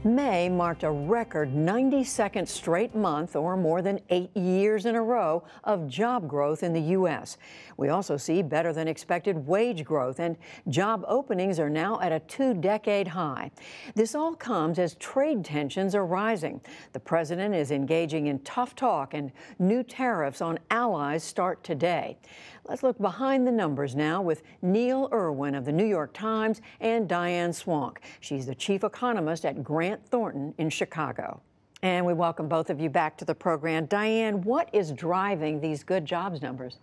May marked a record 92nd straight month, or more than 8 years in a row, of job growth in the U.S. We also see better than expected wage growth, and job openings are now at a 2-decade high. This all comes as trade tensions are rising. The president is engaging in tough talk, and new tariffs on allies start today. Let's look behind the numbers now with Neil Irwin of the New York Times and Diane Swonk. She's the chief economist at Grant Thornton in Chicago. And we welcome both of you back to the program. Diane, what is driving these good jobs numbers?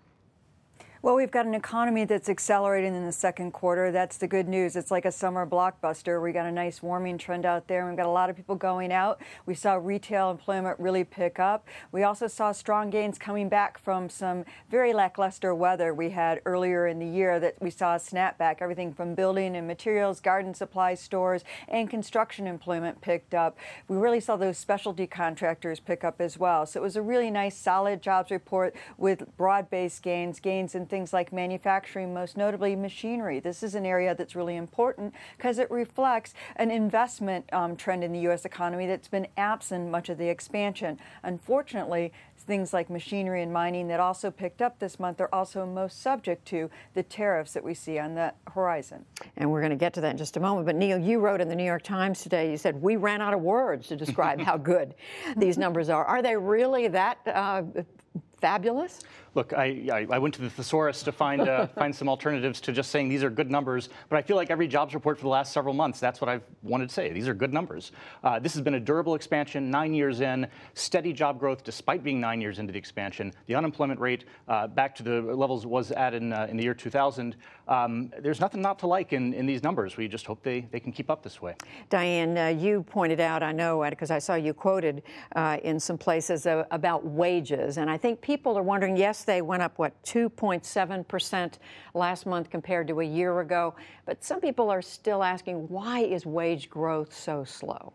Well, we've got an economy that's accelerating in the second quarter. That's the good news. It's like a summer blockbuster. We got a nice warming trend out there. We've got a lot of people going out. We saw retail employment really pick up. We also saw strong gains coming back from some very lackluster weather we had earlier in the year that we saw a snapback. Everything from building and materials, garden supply stores, and construction employment picked up. We really saw those specialty contractors pick up as well. So it was a really nice, solid jobs report with broad-based gains in things like manufacturing, most notably machinery. This is an area that's really important because it reflects an investment trend in the U.S. economy that's been absent much of the expansion. Unfortunately, things like machinery and mining that also picked up this month are also most subject to the tariffs that we see on the horizon. And we're going to get to that in just a moment. But Neil, you wrote in the New York Times today, you said, we ran out of words to describe how good these numbers are. Are they really that fabulous? Look, I went to the thesaurus to find some alternatives to just saying these are good numbers, but I feel like every jobs report for the last several months, that's what I've wanted to say. These are good numbers. This has been a durable expansion, 9 years in, steady job growth despite being 9 years into the expansion. The unemployment rate back to the levels it was at in the year 2000. There's nothing not to like in these numbers. We just hope they can keep up this way. Diane, you pointed out, I know, because I saw you quoted in some places about wages, and I think people are wondering, yes, they went up, 2.7% last month compared to a year ago. But some people are still asking, why is wage growth so slow?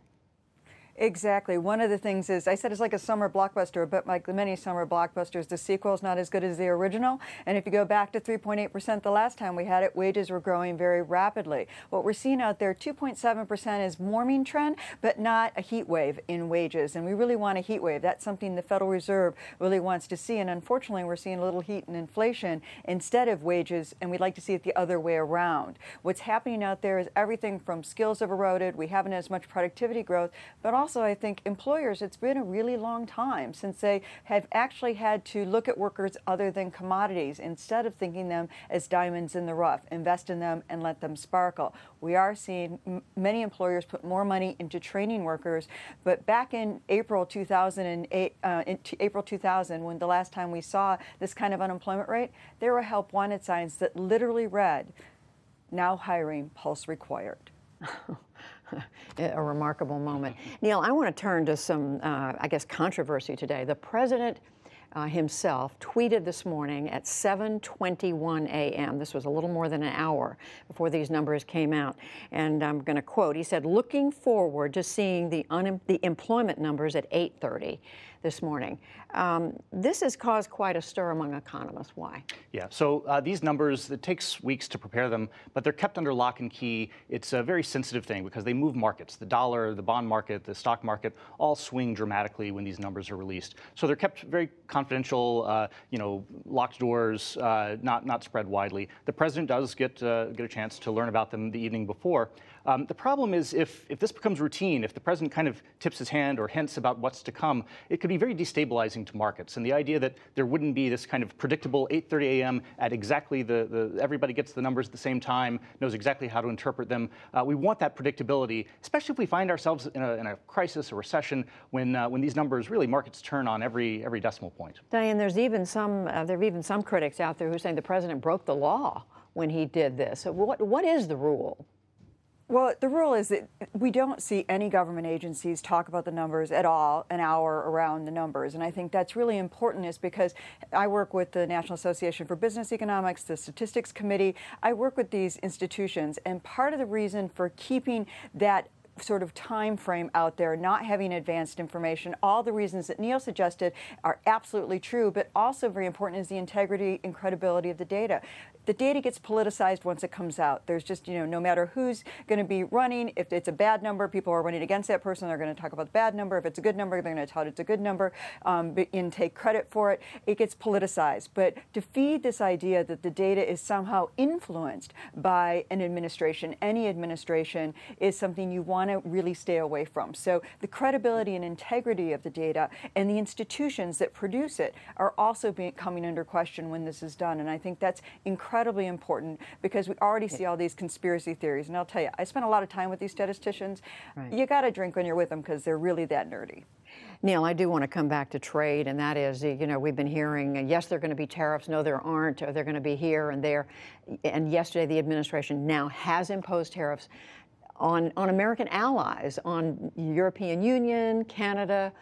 Exactly. One of the things is, I said it's like a summer blockbuster, but like many summer blockbusters, the sequel is not as good as the original. And if you go back to 3.8% the last time we had it, wages were growing very rapidly. What we're seeing out there, 2.7% is warming trend, but not a heat wave in wages. And we really want a heat wave. That's something the Federal Reserve really wants to see. And unfortunately, we're seeing a little heat and inflation instead of wages, and we'd like to see it the other way around. What's happening out there is everything from skills have eroded, we haven't as much productivity growth, but also I think employers, it's been a really long time since they have actually had to look at workers other than commodities instead of thinking them as diamonds in the rough, invest in them and let them sparkle. We are seeing many employers put more money into training workers, but back in April 2008, April 2000, when the last time we saw this kind of unemployment rate, there were help wanted signs that literally read, "Now hiring, pulse required." A remarkable moment. Neil, I want to turn to some, I guess, controversy today. The president himself tweeted this morning at 7:21 a.m. This was a little more than an hour before these numbers came out. And I'm going to quote, he said, looking forward to seeing the employment numbers at 8:30 this morning. This has caused quite a stir among economists. Why? Yeah, so these numbers, it takes weeks to prepare them, but they're kept under lock and key. It's a very sensitive thing because they move markets. The dollar, the bond market, the stock market all swing dramatically when these numbers are released. So they're kept very confidential, locked doors, not spread widely. The president does get a chance to learn about them the evening before. The problem is if this becomes routine, if the president kind of tips his hand or hints about what's to come, it could be very destabilizing to markets. And the idea that there wouldn't be this kind of predictable 8:30 a.m. at exactly everybody gets the numbers at the same time, knows exactly how to interpret them. We want that predictability, especially if we find ourselves in a crisis, a recession, when these numbers really markets turn on every decimal point. Diane, there are even some critics out there who are saying the president broke the law when he did this. So what is the rule? Well, the rule is that we don't see any government agencies talk about the numbers at all an hour around the numbers. And I think that's really important is because I work with the National Association for Business Economics, the Statistics Committee. I work with these institutions. And part of the reason for keeping that sort of time frame out there, not having advanced information. All the reasons that Neil suggested are absolutely true, but also very important is the integrity and credibility of the data. the data gets politicized once it comes out. There's just, no matter who's going to be running, if it's a bad number, people are running against that person. They're going to talk about the bad number. If it's a good number, they're going to tout it's a good number and take credit for it. It gets politicized. But to feed this idea that the data is somehow influenced by an administration, any administration, is something you want to really stay away from. So the credibility and integrity of the data and the institutions that produce it are also coming under question when this is done. And I think that's incredibly important because we already see all these conspiracy theories. And I'll tell you, I spent a lot of time with these statisticians. Right. You got to drink when you're with them because they're really that nerdy. Neil, I do want to come back to trade, and that is, we've been hearing, yes, there are going to be tariffs, no, there aren't, or they're going to be here and there. And yesterday, the administration now has imposed tariffs on American allies, on European Union, Canada,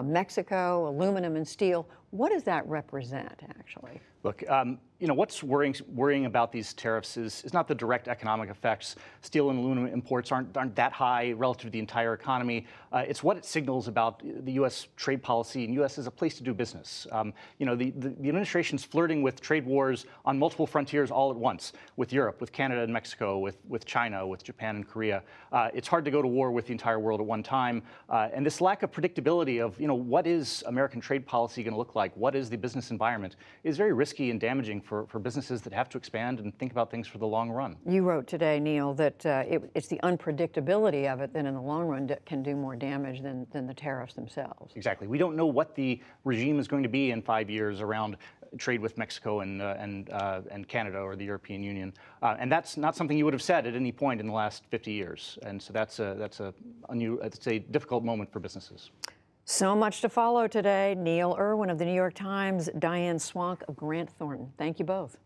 Mexico, aluminum and steel. What does that represent, actually? Look, what's worrying about these tariffs is not the direct economic effects. Steel and aluminum imports aren't that high relative to the entire economy. It's what it signals about the U.S. trade policy and U.S. as a place to do business. The administration's flirting with trade wars on multiple frontiers all at once, with Europe, with Canada and Mexico, with China, with Japan and Korea. It's hard to go to war with the entire world at one time. And this lack of predictability of, what is American trade policy going to look like? What is the business environment? Is very risky and damaging for businesses that have to expand and think about things for the long run. You wrote today, Neil, that it's the unpredictability of it that in the long run can do more damage than the tariffs themselves. Exactly. We don't know what the regime is going to be in 5 years around trade with Mexico and Canada or the European Union, and that's not something you would have said at any point in the last 50 years. And so it's a difficult moment for businesses. So much to follow today. Neil Irwin of the New York Times, Diane Swonk of Grant Thornton. Thank you both.